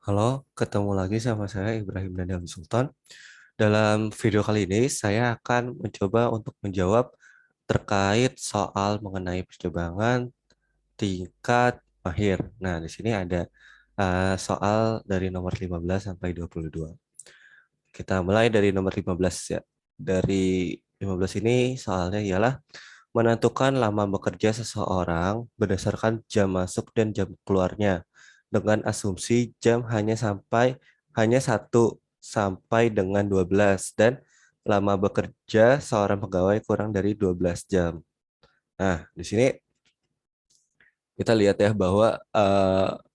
Halo, ketemu lagi sama saya Ibrahim Daniel Sultan. Dalam video kali ini, saya akan mencoba untuk menjawab terkait soal mengenai percobaan tingkat mahir. Nah, di sini ada soal dari nomor 15 sampai 22. Kita mulai dari nomor 15 ya. Dari 15 ini soalnya ialah menentukan lama bekerja seseorang berdasarkan jam masuk dan jam keluarnya dengan asumsi jam hanya 1 sampai dengan 12 dan lama bekerja seorang pegawai kurang dari 12 jam. Nah, di sini kita lihat ya bahwa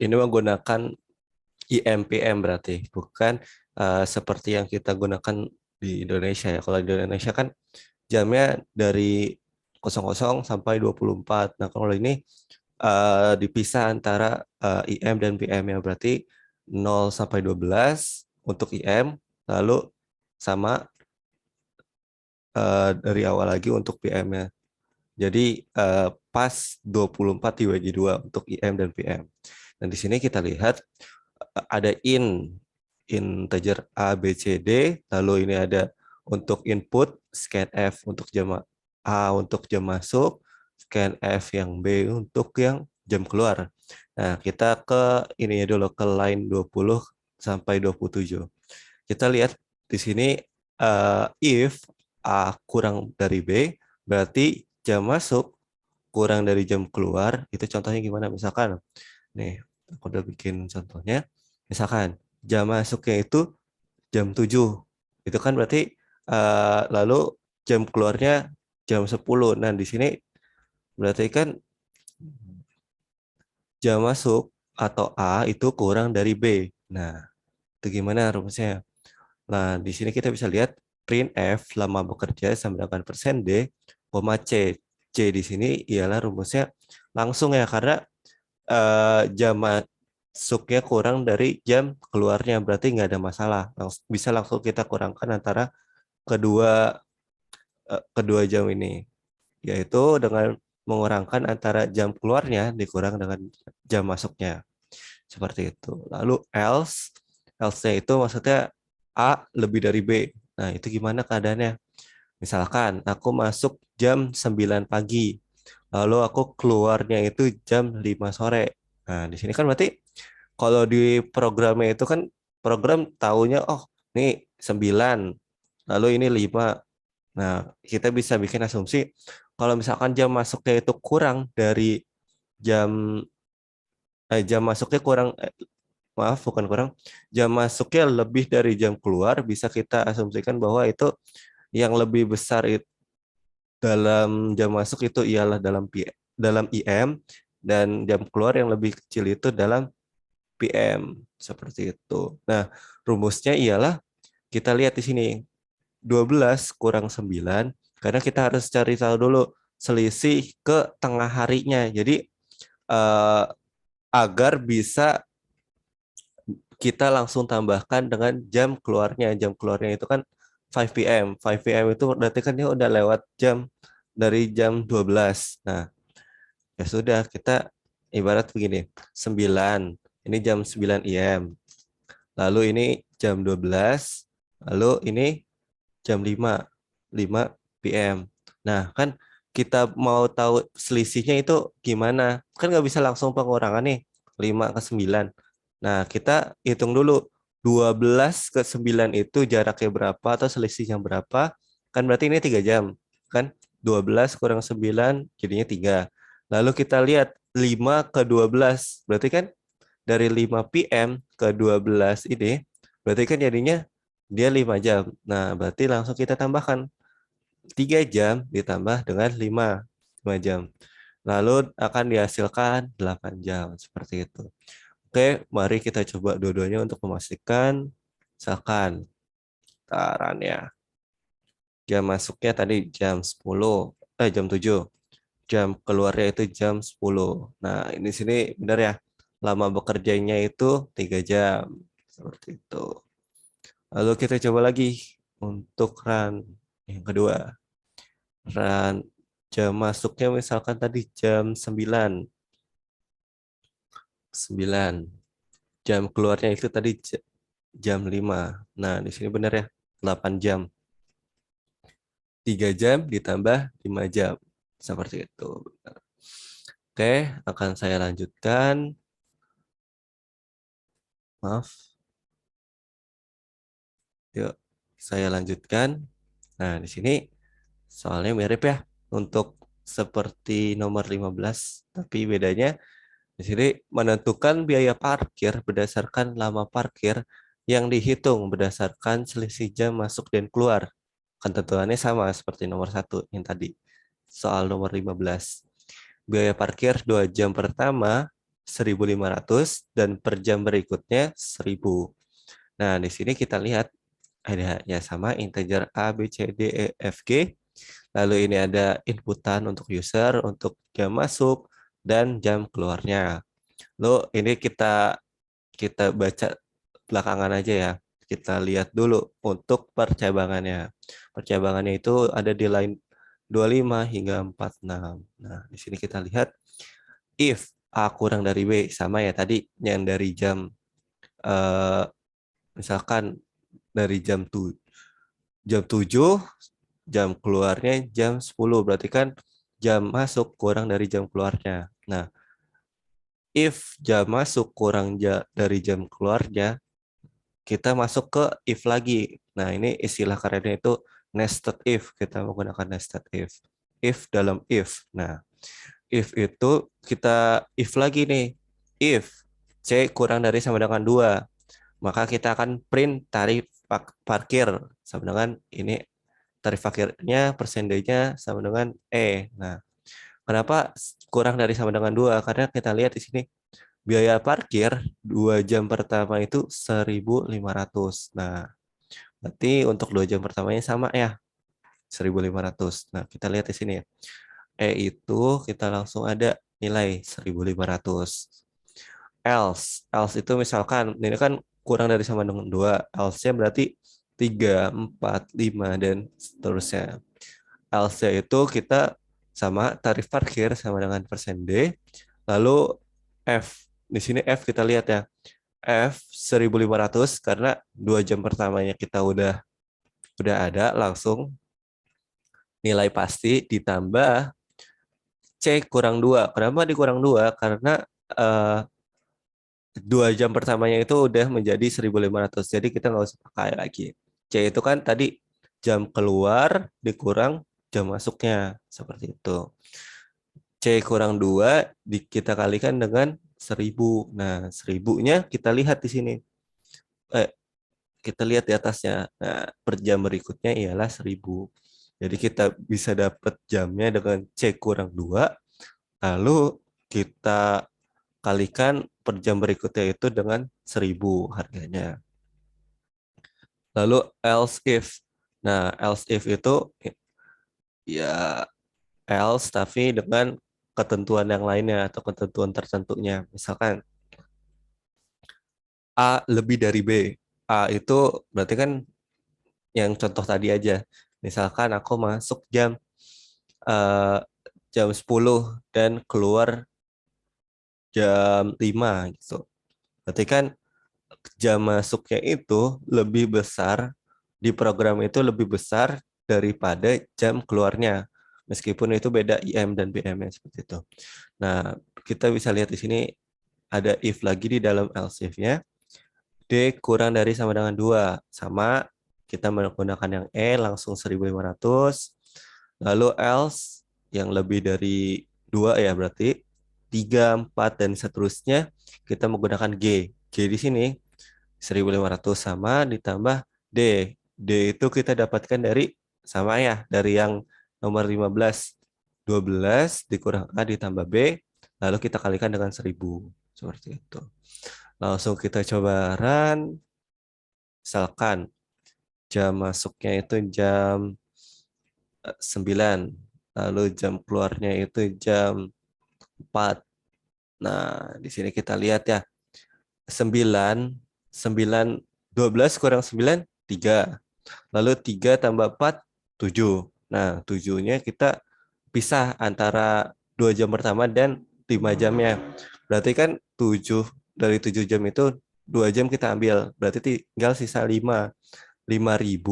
ini menggunakan IMPM berarti bukan seperti yang kita gunakan di Indonesia ya. Kalau di Indonesia kan jamnya dari 00 sampai 24. Nah, kalau ini dipisah antara IM dan PM ya. Berarti 0 sampai 12 untuk IM, lalu sama dari awal lagi untuk PM-nya. Jadi pas 24 dibagi 2 untuk IM dan PM. Dan di sini kita lihat ada integer A, B, C, D, lalu ini ada untuk input, scan F untuk jam A untuk jam masuk, scan F yang B untuk yang jam keluar. Nah, kita ke ini dulu ke line 20 sampai 27. Kita lihat di sini if A kurang dari B, berarti jam masuk kurang dari jam keluar. Itu contohnya gimana? Misalkan, nih, aku udah bikin contohnya. Misalkan, jam masuknya itu jam 7. Itu kan berarti lalu jam keluarnya jam 10. Nah, di sini berarti kan jam masuk atau A itu kurang dari B. Nah, itu gimana rumusnya? Nah, di sini kita bisa lihat print F lama bekerja sama dengan persen D, koma C. C di sini ialah rumusnya langsung ya, karena jam masuknya kurang dari jam keluarnya, berarti nggak ada masalah. Bisa langsung kita kurangkan antara kedua kedua jam ini, yaitu dengan mengurangkan antara jam keluarnya dikurang dengan jam masuknya. Seperti itu. Lalu else-nya itu maksudnya A lebih dari B. Nah, itu gimana keadaannya? Misalkan aku masuk jam 9 pagi, lalu aku keluarnya itu jam 5 sore. Nah, di sini kan berarti kalau di programnya itu kan program taunya, oh, ini 9, lalu ini 5. Nah, kita bisa bikin asumsi kalau misalkan jam masuknya itu kurang dari jam jam masuknya kurang maaf bukan kurang, jam masuknya lebih dari jam keluar, bisa kita asumsikan bahwa itu yang lebih besar dalam jam masuk itu ialah dalam IM, dan jam keluar yang lebih kecil itu dalam PM, seperti itu. Nah, rumusnya ialah kita lihat di sini 12 kurang 9, karena kita harus cari tahu dulu selisih ke tengah harinya. Jadi eh, agar bisa kita langsung tambahkan dengan jam keluarnya. Jam keluarnya itu kan 5 PM. 5 PM itu berarti kan dia udah lewat jam dari jam 12. Nah, ya sudah, kita ibarat begini. 9, ini jam 9 IM. Lalu ini jam 12, lalu ini jam 5 PM. Nah, kan kita mau tahu selisihnya itu gimana? Kan nggak bisa langsung pengurangan nih, 5 ke 9. Nah, kita hitung dulu 12 ke 9 itu jaraknya berapa atau selisihnya berapa? Kan berarti ini 3 jam. Kan 12 kurang 9 jadinya 3. Lalu kita lihat 5 ke 12. Berarti kan dari 5 PM ke 12 ini, berarti kan jadinya dia 5 jam. Nah, berarti langsung kita tambahkan 3 jam ditambah dengan 5 jam. Lalu akan dihasilkan 8 jam. Seperti itu. Oke, mari kita coba dua-duanya untuk memastikan. Misalkan, tarannya. Jam masuknya tadi jam 10, jam 7. Jam keluarnya itu jam 10. Nah, ini sini benar ya. Lama bekerjanya itu 3 jam. Seperti itu. Lalu kita coba lagi untuk run yang kedua. Run jam masuknya misalkan tadi jam 9. 9. Jam keluarnya itu tadi jam 5. Nah, di sini benar ya, 8 jam. 3 jam ditambah 5 jam. Seperti itu. Oke, akan saya lanjutkan. Maaf. Yuk, saya lanjutkan. Nah, di sini soalnya mirip ya untuk seperti nomor 15, tapi bedanya di sini menentukan biaya parkir berdasarkan lama parkir yang dihitung berdasarkan selisih jam masuk dan keluar. Ketentuannya sama seperti nomor 1 yang tadi. Soal nomor 15. Biaya parkir 2 jam pertama 1.500 dan per jam berikutnya 1.000. Nah, di sini kita lihat ada ya sama integer A, B, C, D, E, F, G. Lalu ini ada inputan untuk user, untuk jam masuk, dan jam keluarnya. Lalu ini kita kita baca belakangan aja ya. Kita lihat dulu untuk percabangannya. Percabangannya itu ada di line 25 hingga 46. Nah, di sini kita lihat if A kurang dari B sama ya tadi yang dari jam eh, misalkan dari jam 7, jam keluarnya jam 10. Berarti kan jam masuk kurang dari jam keluarnya. Nah, if jam masuk kurang dari jam keluarnya, kita masuk ke if lagi. Nah, ini istilah kerennya itu nested if. Kita menggunakan nested if. If dalam if. Nah, if itu kita if lagi nih. If C kurang dari sama dengan 2, maka kita akan print tarif parkir sama dengan ini tarif parkirnya persentasenya sama dengan E. Nah, kenapa kurang dari sama dengan 2? Karena kita lihat di sini biaya parkir 2 jam pertama itu 1.500. Nah, berarti untuk 2 jam pertamanya sama ya, 1.500. Nah, kita lihat di sini ya. Itu kita langsung ada nilai 1.500. Else itu misalkan ini kan kurang dari sama dengan 2. Else-nya berarti 3, 4, 5 dan seterusnya. Else itu kita sama tarif parkir sama dengan persen D. Lalu F. Di sini F kita lihat ya. F 1.500 karena 2 jam pertamanya kita udah ada langsung nilai pasti ditambah C kurang 2. Kenapa dikurang 2? Karena 2 jam pertamanya itu udah menjadi 1.500. Jadi kita nggak usah pakai lagi. C itu kan tadi jam keluar dikurang jam masuknya. Seperti itu. C kurang 2 kita kalikan dengan 1.000. Nah, 1.000-nya kita lihat di sini. Eh, kita lihat di atasnya. Nah, per jam berikutnya ialah 1.000. Jadi kita bisa dapat jamnya dengan C kurang 2. Lalu kita kalikan per jam berikutnya itu dengan 1.000 harganya. Lalu else if. Nah, else if itu ya else tapi dengan ketentuan yang lainnya atau ketentuan tertentunya. Misalkan A lebih dari B. A itu berarti kan yang contoh tadi aja. Misalkan aku masuk eh, jam 10 dan keluar jam 5 gitu. Berarti kan jam masuknya itu lebih besar di program itu lebih besar daripada jam keluarnya. Meskipun itu beda IM dan BM seperti itu. Nah, kita bisa lihat di sini ada if lagi di dalam else if-nya. D kurang dari sama dengan 2. Sama, kita menggunakan yang E langsung 1.500. Lalu else yang lebih dari 2 ya berarti 3, 4, dan seterusnya kita menggunakan G. G di sini 1.500 sama ditambah D. D itu kita dapatkan dari sama ya, dari yang nomor 15. 12 dikurang A ditambah B, lalu kita kalikan dengan 1.000. Seperti itu. Langsung kita coba run. Misalkan jam masuknya itu jam 9, lalu jam keluarnya itu jam 4. Nah, di sini kita lihat ya. 9, 9, 12 kurang 9, 3. Lalu 3 tambah 4, 7. Nah, 7-nya kita pisah antara 2 jam pertama dan 5 jamnya. Berarti kan 7 dari 7 jam itu 2 jam kita ambil, berarti tinggal sisa 5. 5.000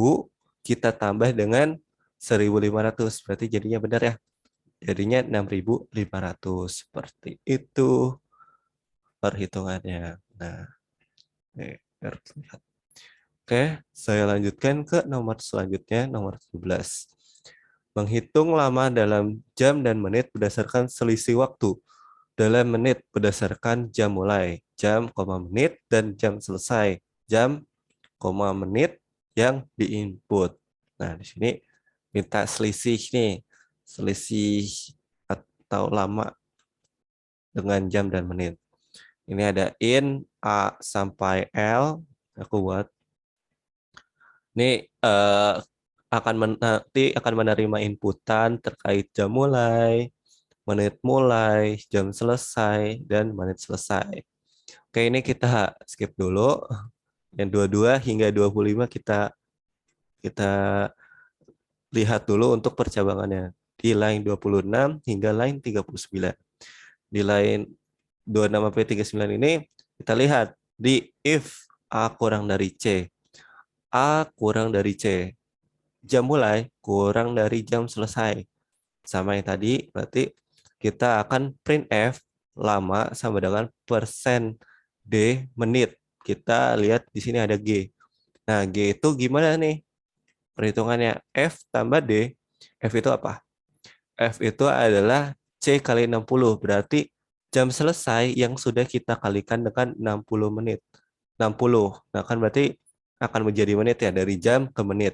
kita tambah dengan 1.500, berarti jadinya benar ya. Jadinya 6.500. Seperti itu perhitungannya. Nah, ini harus lihat. Oke, saya lanjutkan ke nomor selanjutnya, nomor 17. Menghitung lama dalam jam dan menit berdasarkan selisih waktu. Dalam menit berdasarkan jam mulai, jam, menit, dan jam selesai. Jam, menit yang diinput. Nah, di sini minta selisih nih. Selisih atau lama dengan jam dan menit. Ini ada in A sampai L. Aku buat. Ini nanti akan menerima inputan terkait jam mulai, menit mulai, jam selesai, dan menit selesai. Oke, ini kita skip dulu. Yang 22 hingga 25 kita lihat dulu untuk percabangannya. Di line 26 hingga line 39. Di line 26 sampai 39 ini kita lihat di if A kurang dari C. A kurang dari C. Jam mulai kurang dari jam selesai. Sama yang tadi, berarti kita akan print F lama sama dengan persen D menit. Kita lihat di sini ada G. Nah, G itu gimana nih? Perhitungannya F tambah D. F itu apa? F itu adalah C kali 60. Berarti jam selesai yang sudah kita kalikan dengan 60 menit. 60. Nah, kan berarti akan menjadi menit ya, dari jam ke menit.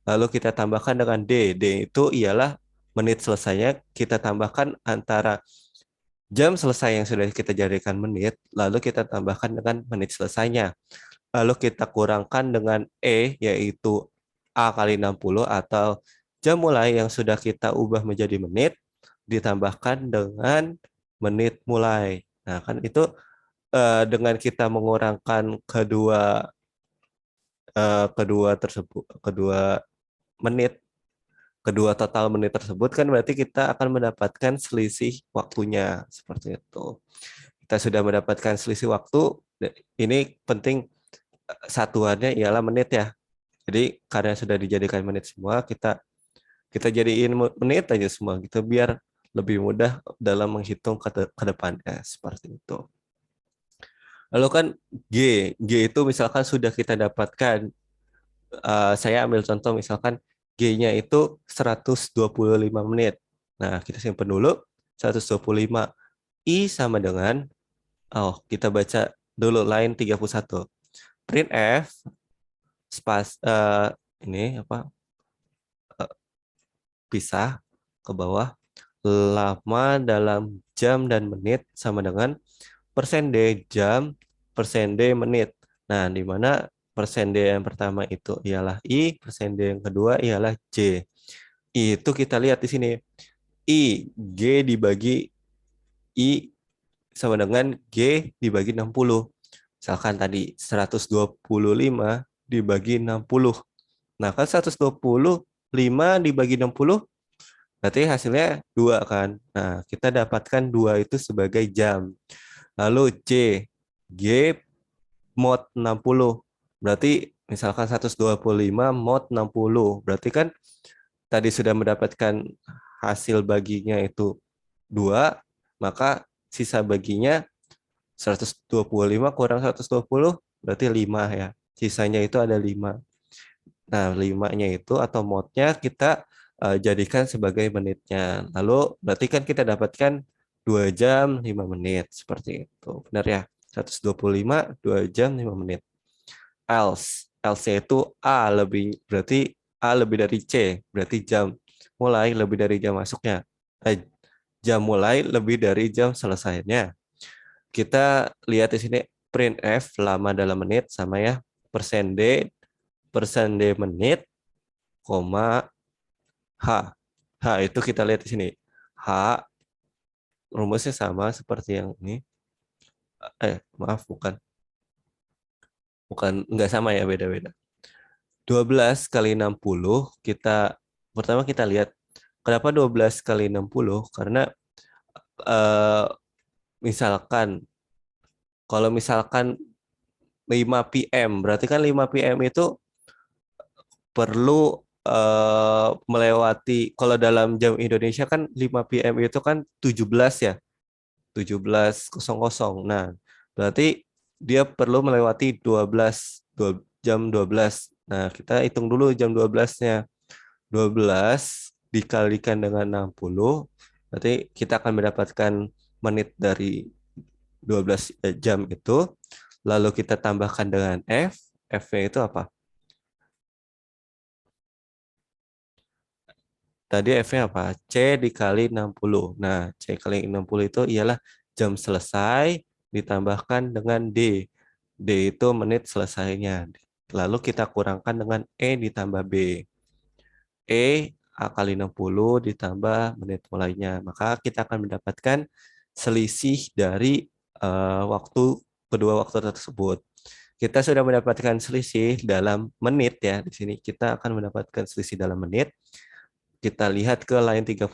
Lalu kita tambahkan dengan D. D itu ialah menit selesainya. Kita tambahkan antara jam selesai yang sudah kita jadikan menit, lalu kita tambahkan dengan menit selesainya. Lalu kita kurangkan dengan E, yaitu A kali 60, atau jam mulai yang sudah kita ubah menjadi menit, ditambahkan dengan menit mulai. Nah, kan itu dengan kita mengurangkan kedua menit, kedua total menit tersebut, kan berarti kita akan mendapatkan selisih waktunya seperti itu. Kita sudah mendapatkan selisih waktu. Ini penting, satuannya ialah menit ya. Jadi karena sudah dijadikan menit semua, kita kita jadiin menit aja semua gitu biar lebih mudah dalam menghitung ke depannya seperti itu. Lalu kan G, G itu misalkan sudah kita dapatkan, saya ambil contoh misalkan G-nya itu 125 menit. Nah, kita simpan dulu 125. I sama dengan, kita baca dulu line 31. Print F ini apa? Pisah ke bawah, lama dalam jam dan menit sama dengan persen D jam, persen D menit. Nah, di mana persen D yang pertama itu ialah I, persen D yang kedua ialah J. Itu kita lihat di sini. I, G dibagi I sama dengan G dibagi 60. Misalkan tadi 125 dibagi 60. Nah, kan 125 dibagi 60 berarti hasilnya 2 kan. Nah, kita dapatkan 2 itu sebagai jam. Lalu C, G mod 60. Berarti misalkan 125 mod 60. Berarti kan tadi sudah mendapatkan hasil baginya itu 2, maka sisa baginya 125 kurang 120 berarti 5 ya. Sisanya itu ada 5. Nah, 5-nya itu atau modnya kita jadikan sebagai menitnya. Lalu berarti kan kita dapatkan 2 jam 5 menit seperti itu. Benar ya? 125 2 jam 5 menit. Else, else itu berarti A lebih dari C, berarti jam mulai lebih dari jam masuknya. Jam mulai lebih dari jam selesainya. Kita lihat di sini print F lama dalam menit sama ya, persen D menit, koma H. H itu kita lihat di sini. H rumusnya sama seperti yang ini. Maaf, bukan. Bukan, enggak sama ya, beda-beda. 12 kali 60, pertama kita lihat kenapa 12 kali 60? Karena misalkan, kalau misalkan 5 PM. Berarti kan 5 PM itu perlu melewati, kalau dalam jam Indonesia kan 5 PM itu kan 17 ya, 17.00. Nah, berarti dia perlu melewati 12 jam 12. Nah, kita hitung dulu jam 12-nya. 12 dikalikan dengan 60, berarti kita akan mendapatkan menit dari 12 jam itu. Lalu kita tambahkan dengan F. F-nya itu apa? Tadi F-nya apa? C dikali 60. Nah, C kali 60 itu ialah jam selesai ditambahkan dengan D. D itu menit selesainya. Lalu kita kurangkan dengan E ditambah B. E A kali 60 ditambah menit mulainya. Maka kita akan mendapatkan selisih dari waktu kedua waktu tersebut. Kita sudah mendapatkan selisih dalam menit ya. Di sini kita akan mendapatkan selisih dalam menit. Kita lihat ke line 38.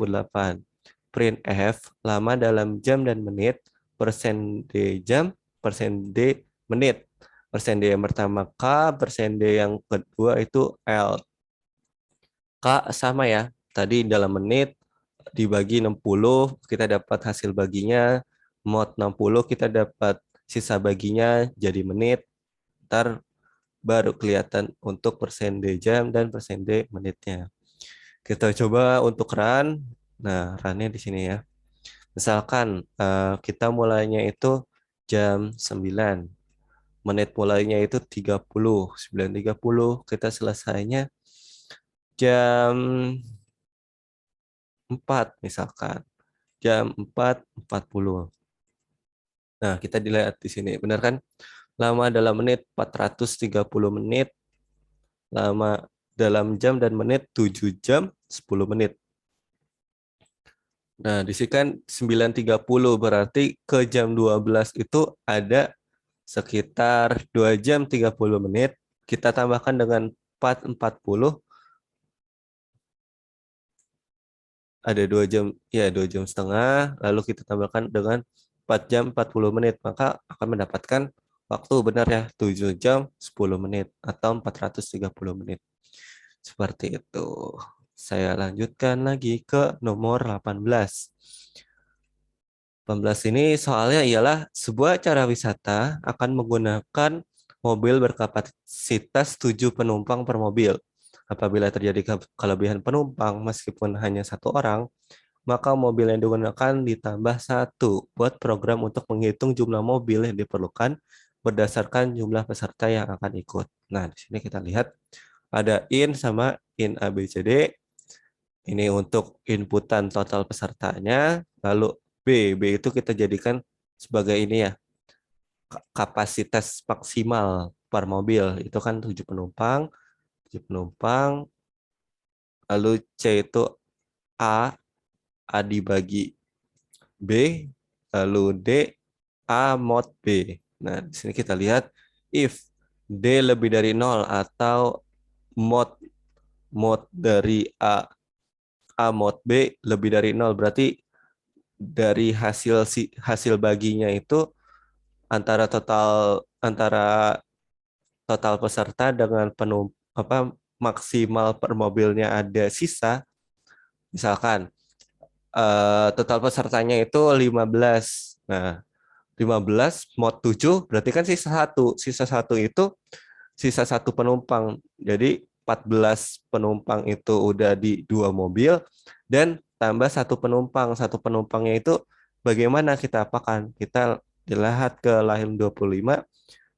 Print F, lama dalam jam dan menit, persen D jam, persen D menit. Persen D yang pertama K, persen D yang kedua itu L. K sama ya. Tadi dalam menit dibagi 60, kita dapat hasil baginya. Mod 60, kita dapat sisa baginya jadi menit. Ntar baru kelihatan untuk persen D jam dan persen D menitnya. Kita coba untuk run. Nah, run-nya di sini ya. Misalkan kita mulainya itu jam 9. Menit mulainya itu 30. 9.30. Kita selesainya jam 4 misalkan. Jam 4.40. Nah, kita dilihat di sini. Benar kan? Lama dalam menit 430 menit. Lama dalam jam dan menit 7 jam 10 menit. Nah, di sini kan 9.30 berarti ke jam 12 itu ada sekitar 2 jam 30 menit. Kita tambahkan dengan 4.40, ada 2 jam, ya 2 jam setengah, lalu kita tambahkan dengan 4 jam 40 menit, maka akan mendapatkan waktu benar ya 7 jam 10 menit atau 430 menit. Seperti itu. Saya lanjutkan lagi ke nomor 18. 18 ini soalnya ialah sebuah acara wisata akan menggunakan mobil berkapasitas 7 penumpang per mobil. Apabila terjadi kelebihan penumpang meskipun hanya satu orang, maka mobil yang digunakan ditambah satu buat program untuk menghitung jumlah mobil yang diperlukan berdasarkan jumlah peserta yang akan ikut. Nah, di sini kita lihat ada in sama in A, B, C, D. Ini untuk inputan total pesertanya, lalu B itu kita jadikan sebagai ini ya, kapasitas maksimal per mobil. Itu kan 7 penumpang, 7 penumpang, lalu C itu A, A dibagi B, lalu D, A mod B. Nah, di sini kita lihat if D lebih dari 0 atau mod mod dari A mod B lebih dari 0, berarti dari hasil baginya itu antara total peserta dengan maksimal per mobilnya ada sisa. Misalkan total pesertanya itu 15. Nah, 15 mod 7 berarti kan sisa satu. Sisa satu itu sisa satu penumpang. Jadi 14 penumpang itu udah di dua mobil dan tambah satu penumpang. Satu penumpangnya itu bagaimana kita apakan? Kita lihat ke line 25,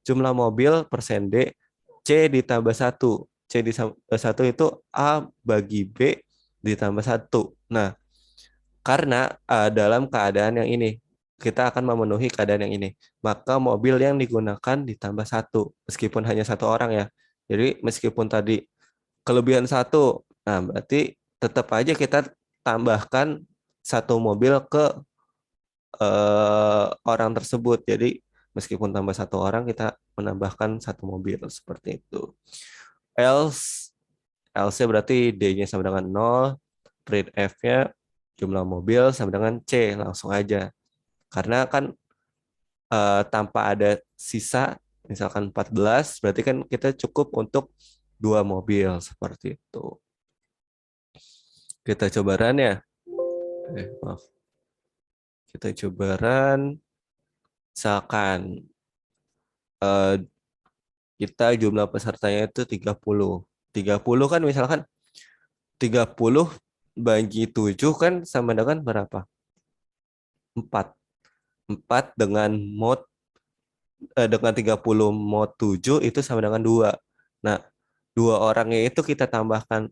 jumlah mobil persen D, C ditambah satu. C ditambah satu itu A bagi B ditambah satu. Nah, karena dalam keadaan yang ini, kita akan memenuhi keadaan yang ini. Maka mobil yang digunakan ditambah satu, meskipun hanya satu orang ya. Jadi meskipun tadi kelebihan satu, nah berarti tetap aja kita tambahkan satu mobil ke orang tersebut. Jadi meskipun tambah satu orang, kita menambahkan satu mobil seperti itu. Else, else berarti D-nya sama dengan 0, print F-nya jumlah mobil sama dengan C, langsung aja. Karena kan tanpa ada sisa, Misalkan 14, berarti kan kita cukup untuk 2 mobil seperti itu. Kita coba run ya. Maaf. Kita coba run. Misalkan eh, kita jumlah pesertanya itu 30. 30 kan misalkan 30 bagi 7 kan sama dengan berapa? 4. 4 dengan dengan 30 mod 7 itu sama dengan 2. Nah, 2 orangnya itu kita tambahkan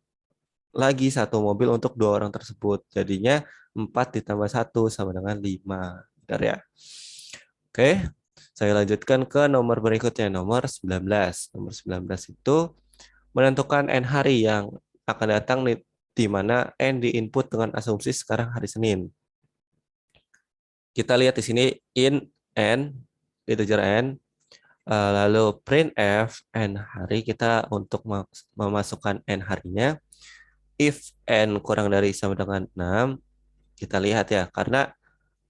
lagi satu mobil untuk 2 orang tersebut. Jadinya 4 ditambah 1 sama dengan 5. Bentar ya. Oke, saya lanjutkan ke nomor berikutnya, nomor 19. Nomor 19 itu menentukan N hari yang akan datang di mana N diinput dengan asumsi sekarang hari Senin. Kita lihat di sini in N, integer N, lalu print F N hari kita untuk memasukkan N harinya. If N kurang dari sama dengan 6, kita lihat ya, karena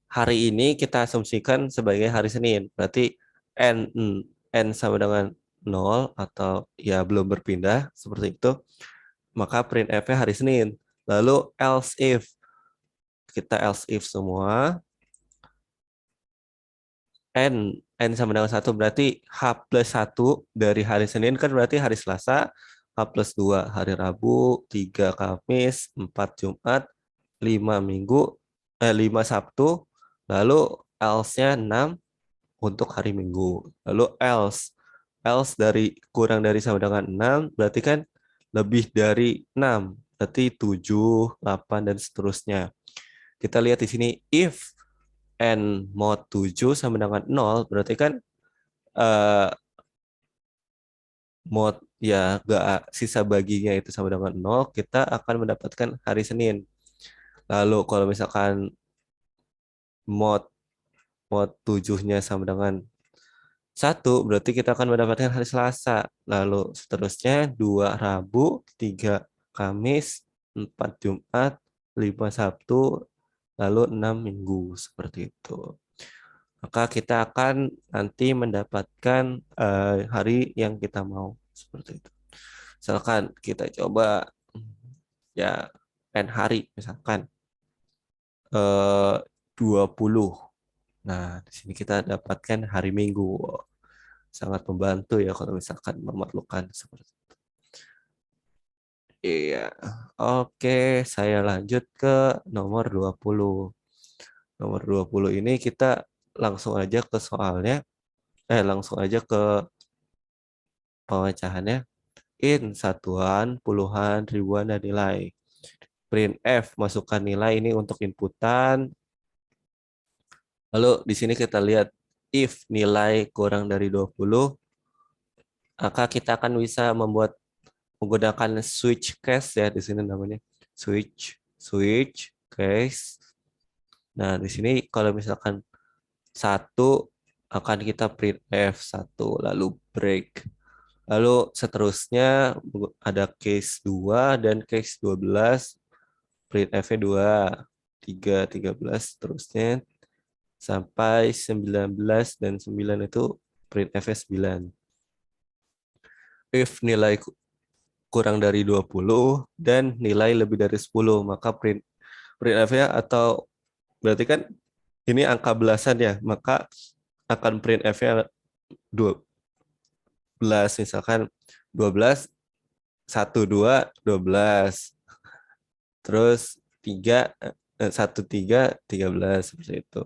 hari ini kita asumsikan sebagai hari Senin. Berarti N, N sama dengan 0 atau ya belum berpindah seperti itu. Maka print F-nya hari Senin. Lalu else if. Kita else if semua. N sama dengan 1 berarti H plus 1 dari hari Senin kan berarti hari Selasa. H plus 2 hari Rabu, 3 Kamis, 4 Jumat, 5 Minggu, 5 Sabtu, lalu else-nya 6 untuk hari Minggu. Lalu else dari kurang dari sama dengan 6 berarti kan lebih dari 6, berarti 7, 8 dan seterusnya. Kita lihat di sini if N mod 7 sama dengan 0 berarti kan eh, mod ya gak sisa baginya itu sama dengan 0, kita akan mendapatkan hari Senin. Lalu kalau misalkan mod mod 7-nya sama dengan 1, berarti kita akan mendapatkan hari Selasa. Lalu seterusnya 2 Rabu, 3 Kamis, 4 Jumat, 5 Sabtu, lalu 6 Minggu. Seperti itu. Maka kita akan nanti mendapatkan hari yang kita mau. Seperti itu. Misalkan kita coba ya N hari misalkan 20. Nah, di sini kita dapatkan hari Minggu. Sangat membantu ya kalau misalkan memerlukan seperti itu. Iya. Oke, saya lanjut ke nomor 20. Nomor 20 ini kita langsung aja ke soalnya. Langsung aja ke pemecahannya. In satuan, puluhan, ribuan, dan nilai. Print F, masukkan nilai ini untuk inputan. Lalu di sini kita lihat if nilai kurang dari 20, maka kita akan bisa menggunakan switch case ya di sini namanya. Switch case. Nah, di sini kalau misalkan 1 akan kita print F1 lalu break. Lalu seterusnya ada case 2 dan case 12, print F-nya 2, 3, 13 seterusnya sampai 19 dan 9 itu print F-nya 9. If nilai kurang dari 20 dan nilai lebih dari 10, maka print F-nya atau berarti kan ini angka belasan ya, maka akan print F-nya 12, misalkan 12, 1, 2, 12. Terus 3, 1, 3, 13, seperti itu.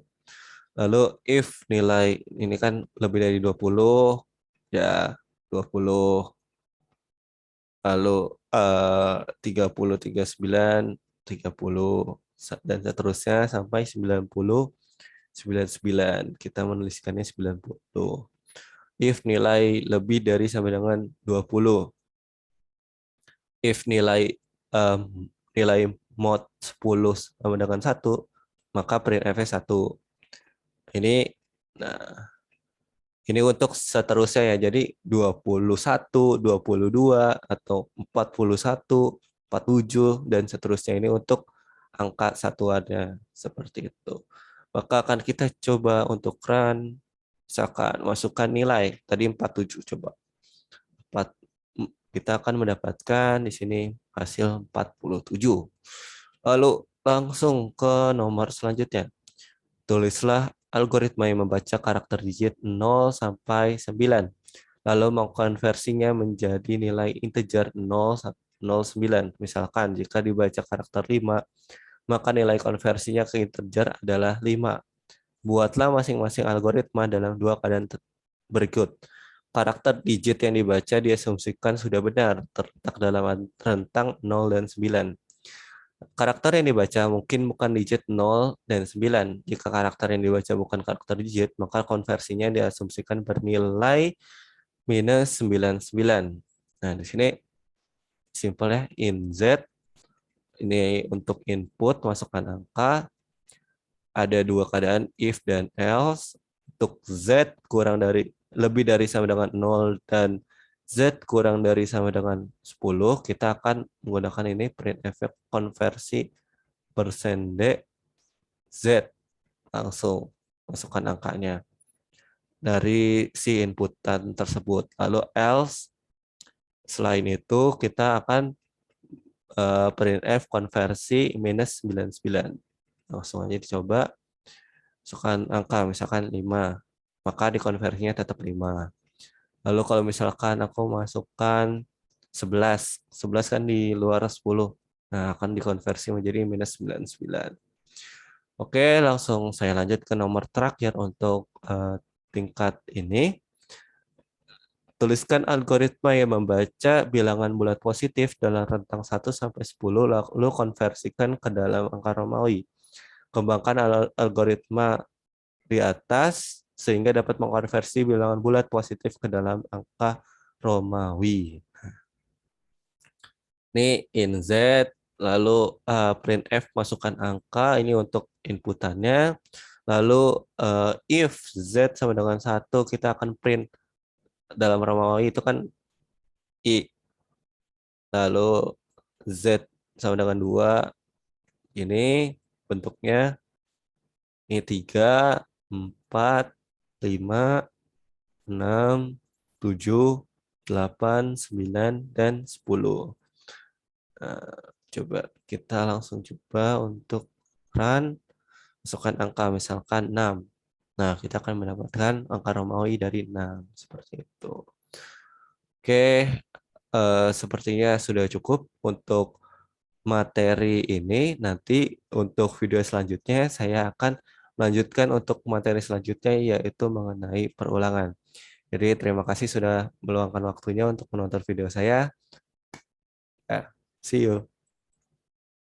Lalu if nilai ini kan lebih dari 20, ya 20. Lalu 30, 39, 30, dan seterusnya sampai 90, 99. Kita menuliskannya 90. If nilai lebih dari sama dengan 20. If nilai mod 10 sama dengan 1, maka print F-nya 1. Ini nah ini untuk seterusnya ya. Jadi 21, 22 atau 41, 47 dan seterusnya ini untuk angka satuannya seperti itu. Maka akan kita coba untuk run. Misalkan masukkan nilai, tadi 47 coba. 4, kita akan mendapatkan di sini hasil 47. Lalu langsung ke nomor selanjutnya. Tulislah algoritma yang membaca karakter digit 0 sampai 9. Lalu mengkonversinya menjadi nilai integer 0,9. Misalkan jika dibaca karakter 5, maka nilai konversinya ke integer adalah 5. Buatlah masing-masing algoritma dalam dua keadaan berikut. Karakter digit yang dibaca diasumsikan sudah benar, terletak dalam rentang 0 dan 9. Karakter yang dibaca mungkin bukan digit 0 dan 9. Jika karakter yang dibaca bukan karakter digit, maka konversinya diasumsikan bernilai minus 99. Nah, di sini simple ya, in Z, ini untuk input, masukkan angka, ada dua keadaan, if dan else. Untuk Z kurang dari, lebih dari sama dengan 0 dan Z kurang dari sama dengan 10, kita akan menggunakan ini print efek konversi persen D Z. Langsung masukkan angkanya dari si inputan tersebut. Lalu else, selain itu kita akan printf konversi minus 99. Langsung aja dicoba. Masukkan angka, misalkan 5. Maka dikonversinya tetap 5. Lalu kalau misalkan aku masukkan 11. 11 kan di luar 10. Nah, akan dikonversi menjadi minus 99. Oke, langsung saya lanjut ke nomor terakhir untuk tingkat ini. Tuliskan algoritma yang membaca bilangan bulat positif dalam rentang 1 sampai 10, lalu konversikan ke dalam angka Romawi. Kembangkan algoritma di atas sehingga dapat mengkonversi bilangan bulat positif ke dalam angka Romawi. Ini in Z, lalu printf masukkan angka, ini untuk inputannya. Lalu if Z sama dengan 1, kita akan print dalam Romawi itu kan I. Lalu Z sama dengan 2, ini bentuknya ini 3, 4, 5, 6, 7, 8, 9, dan 10. Nah, coba kita langsung coba untuk run, masukkan angka misalkan 6. Nah, kita akan mendapatkan angka Romawi dari 6, seperti itu. Oke, sepertinya sudah cukup untuk materi ini. Nanti untuk video selanjutnya saya akan melanjutkan untuk materi selanjutnya yaitu mengenai perulangan. Jadi terima kasih sudah meluangkan waktunya untuk menonton video saya. See you.